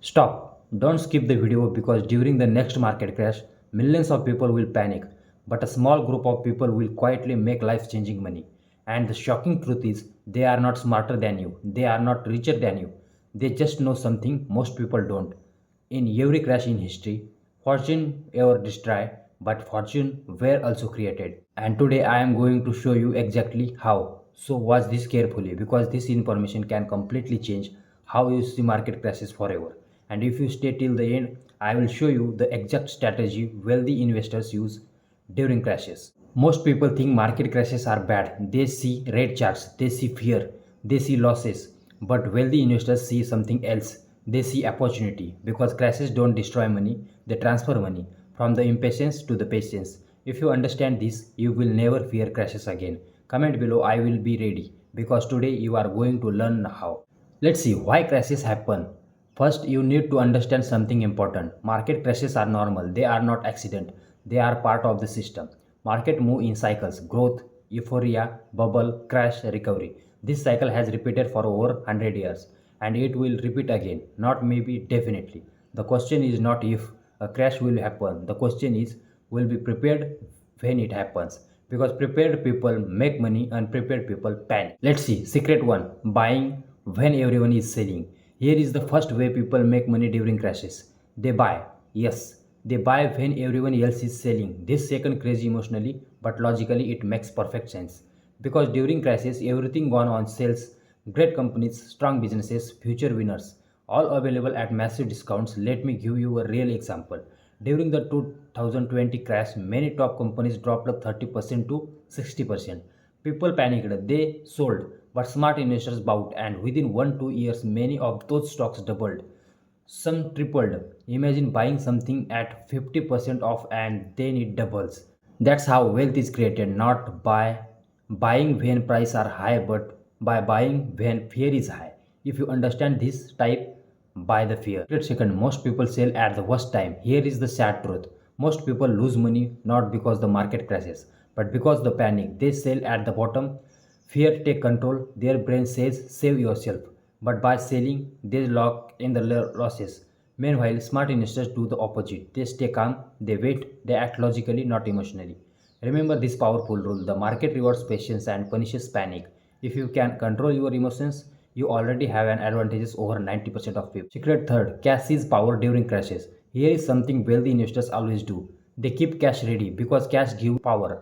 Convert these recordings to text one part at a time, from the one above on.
Stop. Don't skip the video because during the next market crash, millions of people will panic, but a small group of people will quietly make life changing money. And the shocking truth is, they are not smarter than you, they are not richer than you. They just know something most people don't. In every crash in history, fortune ever destroyed, but fortune were also created. And today I am going to show you exactly how. So watch this carefully because this information can completely change how you see market crashes forever. And if you stay till the end, I will show you the exact strategy wealthy investors use during crashes. Most people think market crashes are bad. They see red charts, they see fear, they see losses. But wealthy investors see something else. They see opportunity because crashes don't destroy money, they transfer money from the impatience to the patience. If you understand this, you will never fear crashes again. Comment below, I will be ready because today you are going to learn how. Let's see why crashes happen. First, you need to understand something important. Market crashes are normal. They are not accident. They are part of the system. Market move in cycles: growth, euphoria, bubble, crash, recovery. This cycle has repeated for over 100 years and it will repeat again. Not maybe, definitely. The question is not if a crash will happen. The question is, will be prepared when it happens, because prepared people make money, unprepared people panic. Let's see. Secret 1: buying when everyone is selling. Here is the first way people make money during crashes. They buy. Yes, they buy when everyone else is selling. This second crazy emotionally, but logically it makes perfect sense. Because during crashes, everything gone on sales. Great companies, strong businesses, future winners, all available at massive discounts. Let me give you a real example. During the 2020 crash, many top companies dropped 30% to 60%. People panicked, they sold, but smart investors bought, and within 1 2 years, many of those stocks doubled. Some tripled. Imagine buying something at 50% off and then it doubles. That's how wealth is created, not by buying when prices are high, but by buying when fear is high. If you understand this type, buy the fear. Wait a second, most people sell at the worst time. Here is the sad truth. Most people lose money not because the market crashes, but because the panic. They sell at the bottom. Fear take control. Their brain says save yourself. But by selling, they lock in the losses. Meanwhile, smart investors do the opposite. They stay calm, they wait, they act logically, not emotionally. Remember this powerful rule: the market rewards patience and punishes panic. If you can control your emotions, you already have an advantage over 90% of people. Secret third: cash is power during crashes. Here is something wealthy investors always do. They keep cash ready because cash gives power.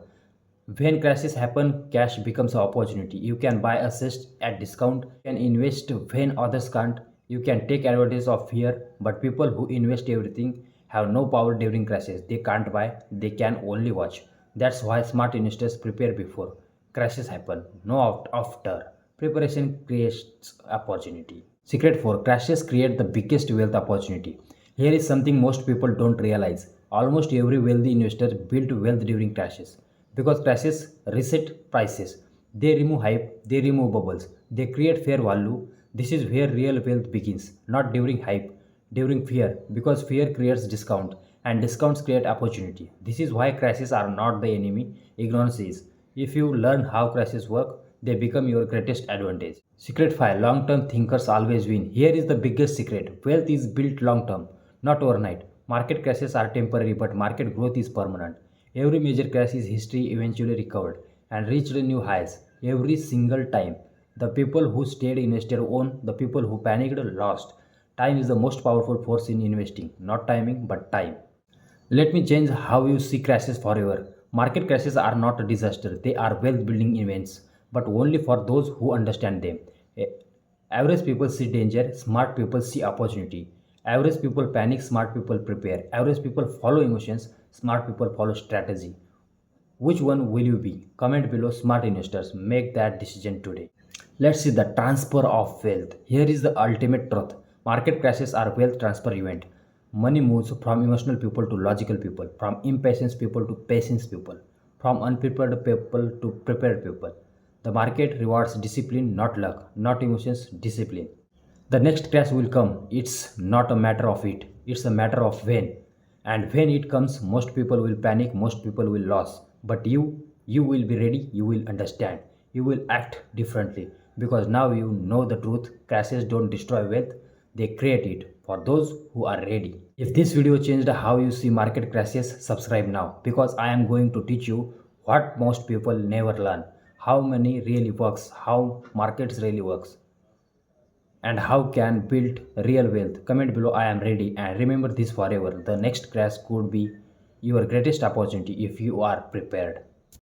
When crashes happen, cash becomes an opportunity. You can buy assets at discount, you can invest when others can't, you can take advantage of fear, but people who invest everything have no power during crashes. They can't buy, they can only watch. That's why smart investors prepare before crashes happen, no after. Preparation creates opportunity. Secret 4: crashes create the biggest wealth opportunity. Here is something most people don't realize. Almost every wealthy investor built wealth during crashes because crashes reset prices. They remove hype, they remove bubbles, they create fair value. This is where real wealth begins, not during hype, during fear, because fear creates discount and discounts create opportunity. This is why crashes are not the enemy, ignorance is. If you learn how crashes work, they become your greatest advantage. Secret 5: long term thinkers always win. Here is the biggest secret: wealth is built long term, not overnight. Market crashes are temporary, but market growth is permanent. Every major crash in history eventually recovered and reached new highs every single time. The people who stayed invested won, the people who panicked lost. Time is the most powerful force in investing, not timing, but time. Let me change how you see crashes forever. Market crashes are not a disaster, they are wealth building events, but only for those who understand them. Eh, Average people see danger, smart people see opportunity. Average people panic, smart people prepare. Average people follow emotions, smart people follow strategy. Which one will you be? Comment below, smart investors. Make that decision today. Let's see the transfer of wealth. Here is the ultimate truth. Market crashes are wealth transfer event. Money moves from emotional people to logical people, from impatient people to patient people, from unprepared people to prepared people. The market rewards discipline, not luck, not emotions, discipline. The next crash will come. It's not a matter of it, it's a matter of when. And when it comes, most people will panic, most people will lose. But you will be ready, you will understand, you will act differently because now you know the truth. Crashes don't destroy wealth, they create it. for those who are ready. If this video changed how you see market crashes, subscribe now because I am going to teach you what most people never learn, how money really works, how markets really works, and how can build real wealth. Comment below I am ready and remember this forever. The next crash could be your greatest opportunity if you are prepared.